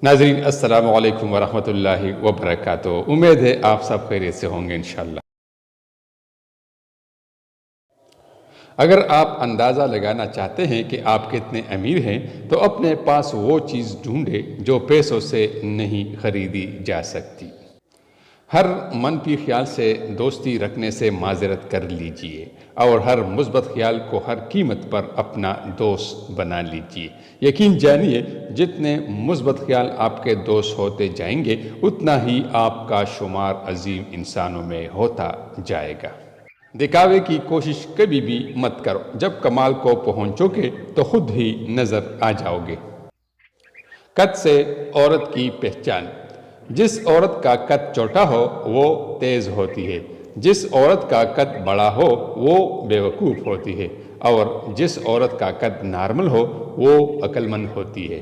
ناظرین السلام علیکم ورحمۃ اللہ وبرکاتہ۔ امید ہے آپ سب خیریت سے ہوں گے انشاءاللہ۔ اگر آپ اندازہ لگانا چاہتے ہیں کہ آپ کتنے امیر ہیں تو اپنے پاس وہ چیز ڈھونڈے جو پیسوں سے نہیں خریدی جا سکتی۔ ہر منفی خیال سے دوستی رکھنے سے معذرت کر لیجئے اور ہر مثبت خیال کو ہر قیمت پر اپنا دوست بنا لیجئے۔ یقین جانیے جتنے مثبت خیال آپ کے دوست ہوتے جائیں گے اتنا ہی آپ کا شمار عظیم انسانوں میں ہوتا جائے گا۔ دکھاوے کی کوشش کبھی بھی مت کرو، جب کمال کو پہنچو گے تو خود ہی نظر آ جاؤ گے۔ قد سے عورت کی پہچان۔ جس عورت کا قد چھوٹا ہو وہ تیز ہوتی ہے، جس عورت کا قد بڑا ہو وہ بیوقوف ہوتی ہے، اور جس عورت کا قد نارمل ہو وہ عقل مند ہوتی ہے۔